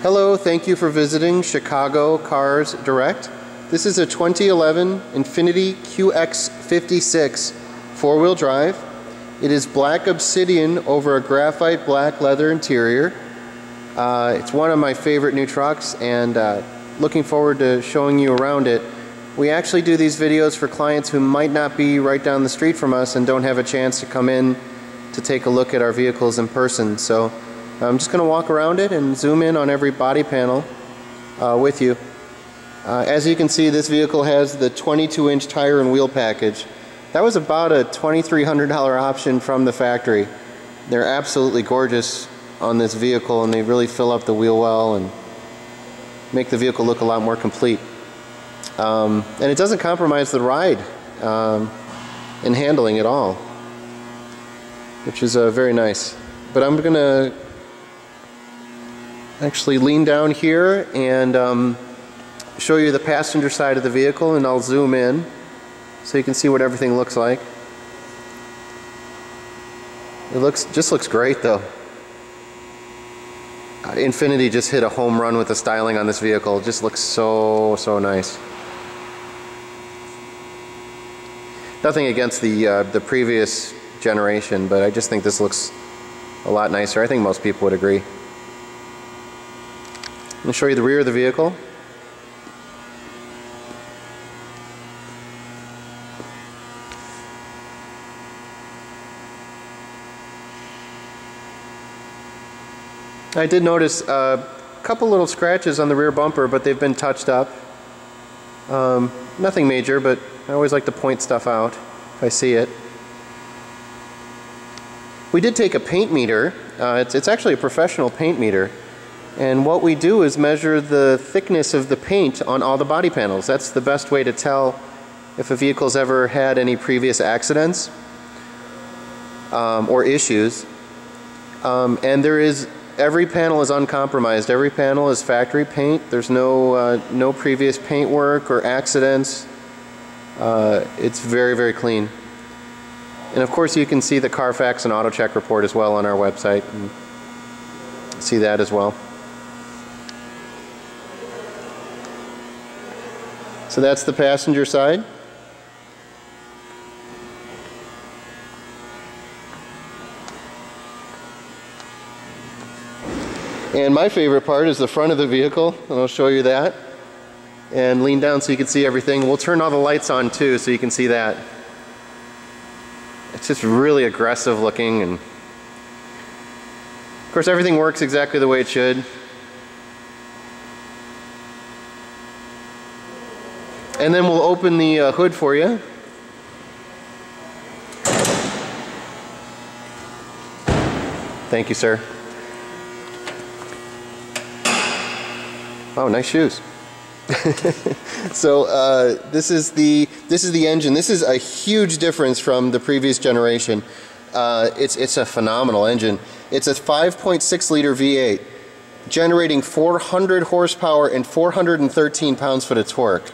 Hello, thank you for visiting Chicago Cars Direct. This is a 2011 Infiniti QX56 four-wheel drive. It is black obsidian over a graphite black leather interior. It's one of my favorite new trucks, and looking forward to showing you around it. We actually do these videos for clients who might not be right down the street from us and don't have a chance to come in to take a look at our vehicles in person. So I'm just going to walk around it and zoom in on every body panel with you. As you can see, this vehicle has the 22-inch tire and wheel package. That was about a $2,300 option from the factory. They're absolutely gorgeous on this vehicle, and they really fill up the wheel well and make the vehicle look a lot more complete. And it doesn't compromise the ride in handling at all, which is very nice. But I'm going to actually lean down here and show you the passenger side of the vehicle, and I'll zoom in so you can see what everything looks like. It just looks great though. Infiniti just hit a home run with the styling on this vehicle. It just looks so nice. Nothing against the previous generation, but I just think this looks a lot nicer. I think most people would agree. I'm going to show you the rear of the vehicle. I did notice a couple little scratches on the rear bumper, but they've been touched up. Nothing major, but I always like to point stuff out if I see it. We did take a paint meter. It's actually a professional paint meter. And what we do is measure the thickness of the paint on all the body panels. That's the best way to tell if a vehicle's ever had any previous accidents or issues. And every panel is uncompromised. Every panel is factory paint. There's no previous paint work or accidents. It's very clean. And of course you can see the CarFax and AutoCheck report as well on our website, and see that as well. So that's the passenger side. And my favorite part is the front of the vehicle, and I'll show you that. And lean down so you can see everything. We'll turn all the lights on too so you can see that. It's just really aggressive looking, and of course everything works exactly the way it should. And then we'll open the hood for you. Thank you, sir. Oh, nice shoes. So this is the engine. This is a huge difference from the previous generation. It's a phenomenal engine. It's a 5.6 liter V8 generating 400 horsepower and 413 pounds-foot of torque.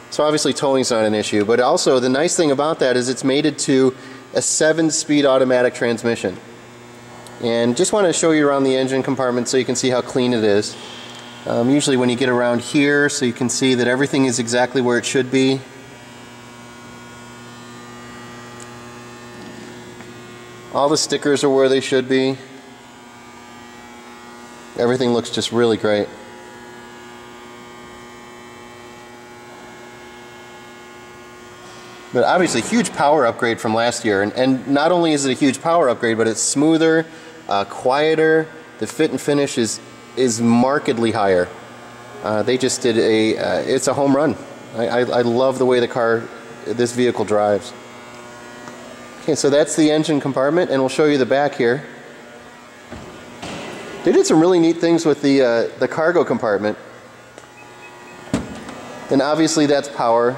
So obviously towing's not an issue, but also the nice thing about that is it's mated to a 7-speed automatic transmission. And just want to show you around the engine compartment so you can see how clean it is. Usually when you get around here, so you can see that everything is exactly where it should be. All the stickers are where they should be. Everything looks just really great. But obviously huge power upgrade from last year, and not only is it a huge power upgrade, but it's smoother, quieter. The fit and finish is markedly higher. They just did it's a home run. I love the way this vehicle drives. Okay, so that's the engine compartment, and we'll show you the back here. They did some really neat things with the cargo compartment, and obviously that's power.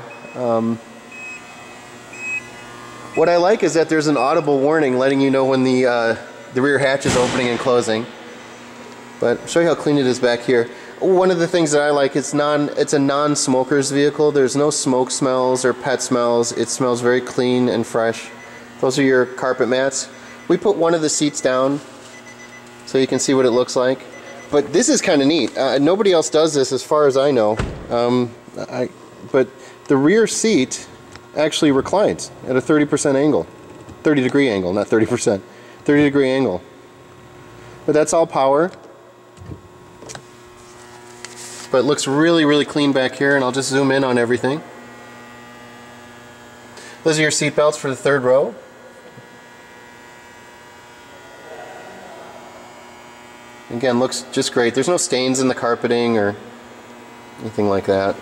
What I like is that there's an audible warning letting you know when the rear hatch is opening and closing. But I'll show you how clean it is back here. One of the things that I like, it's a non-smoker's vehicle. There's no smoke smells or pet smells. It smells very clean and fresh. Those are your carpet mats. We put one of the seats down so you can see what it looks like. But this is kind of neat. Nobody else does this as far as I know. But the rear seat actually reclines at a 30% angle. 30-degree angle, not 30%. 30-degree angle. But that's all power. But it looks really, really clean back here, and I'll just zoom in on everything. Those are your seat belts for the third row. Again, looks just great. There's no stains in the carpeting or anything like that.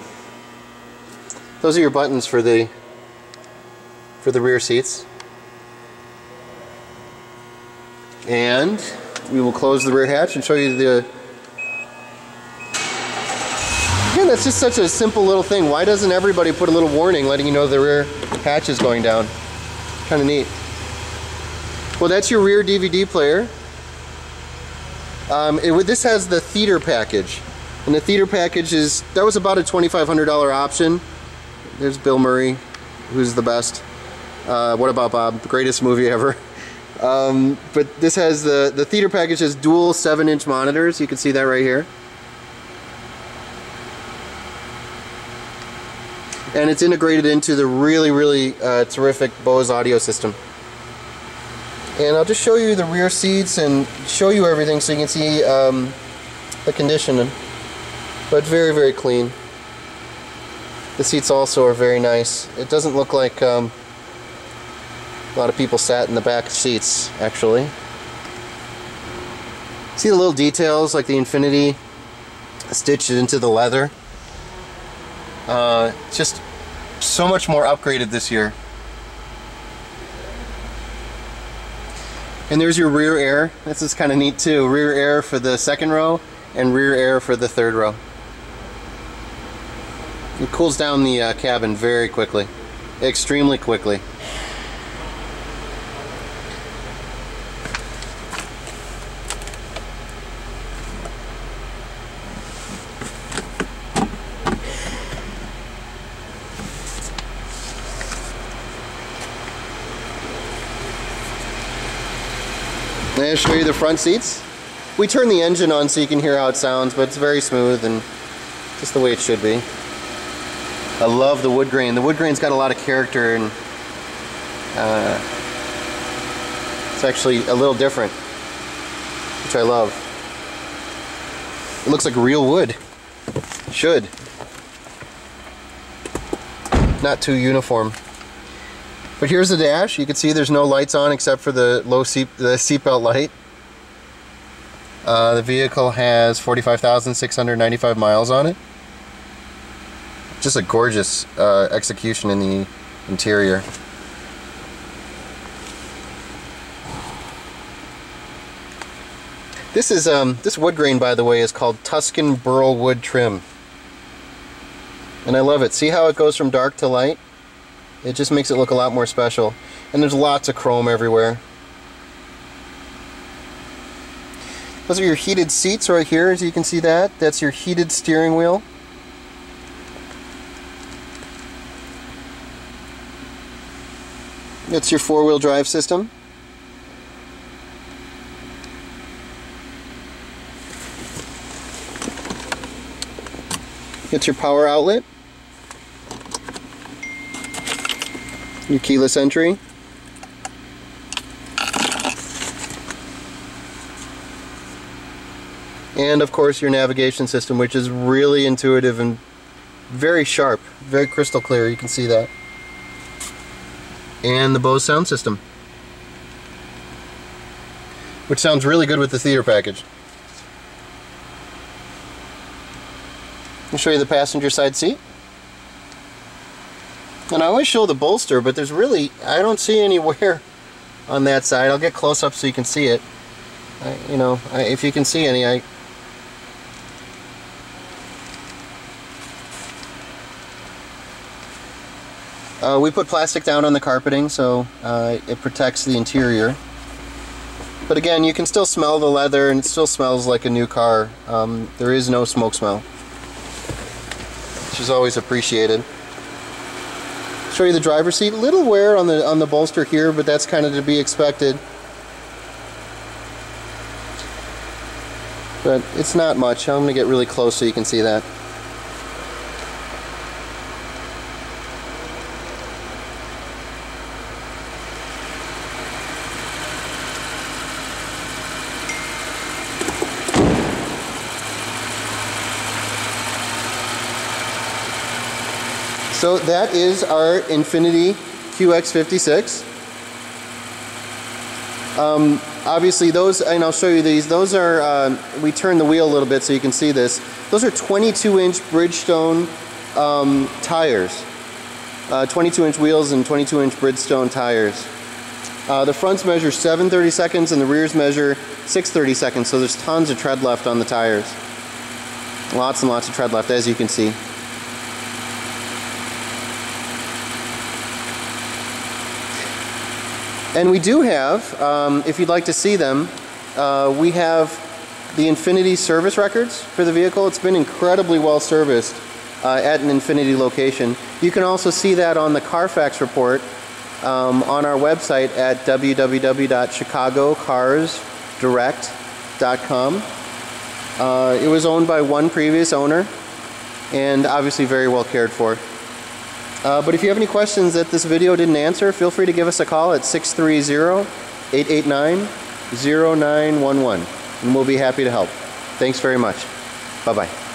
Those are your buttons for the rear seats. And we will close the rear hatch and show you the... Again, that's just such a simple little thing. Why doesn't everybody put a little warning letting you know the rear hatch is going down? Kind of neat. Well, that's your rear DVD player. This has the theater package, and the theater package that was about a $2,500 option. There's Bill Murray, who's the best. What About Bob? The greatest movie ever. But this has the theater package has dual 7-inch monitors. You can see that right here. And it's integrated into the really, really terrific BOSE audio system. And I'll just show you the rear seats and show you everything so you can see the condition. But very, very clean. The seats also are very nice. It doesn't look like a lot of people sat in the back seats, actually. See the little details like the Infiniti stitched into the leather? Just so much more upgraded this year. And there's your rear air. This is kind of neat too. Rear air for the second row and rear air for the third row. It cools down the cabin very quickly, extremely quickly. I'm going to show you the front seats. We turn the engine on so you can hear how it sounds, but it's very smooth and just the way it should be. I love the wood grain. The wood grain's got a lot of character, and it's actually a little different, which I love. It looks like real wood. Should. Not too uniform. But here's the dash. You can see there's no lights on except for the seatbelt light. The vehicle has 45,695 miles on it. Just a gorgeous execution in the interior. This is this wood grain, by the way, is called Tuscan BURL wood trim, and I love it. See how it goes from dark to light? It just makes it look a lot more special. And there's lots of chrome everywhere. Those are your heated seats right here, as you can see that. That's your heated steering wheel. That's your four-wheel drive system. That's your power outlet. Your keyless entry. And of course your navigation system, which is really intuitive and very sharp, very crystal clear. You can see that. And the BOSE sound system, which sounds really good with the theater package. I'll show you the passenger side seat. And I always show the bolster, but there's really, I don't see anywhere on that side. I'll get close up so you can see it. If you can see any, we put plastic down on the carpeting so it protects the interior. But again, you can still smell the leather and it still smells like a new car. There is no smoke smell, which is always appreciated. Show you the driver's seat. Little wear on the bolster here, but that's kind of to be expected. but it's not much. I'm going to get really close so you can see that. So that is our Infiniti QX56. Obviously those, and I'll show you these, those are, we turn the wheel a little bit so you can see this. Those are 22-inch Bridgestone tires. 22-inch wheels and 22-inch Bridgestone tires. The fronts measure 7/32 and the rears measure 6/32, so there's tons of tread left on the tires. Lots and lots of tread left, as you can see. And we do have, if you'd like to see them, we have the Infiniti service records for the vehicle. It's been incredibly well serviced at an Infiniti location. You can also see that on the CarFax report on our website at www.chicagocarsdirect.com. It was owned by one previous owner and obviously very well cared for. But if you have any questions that this video didn't answer, feel free to give us a call at 630-889-0911 and we'll be happy to help. Thanks very much. Bye-bye.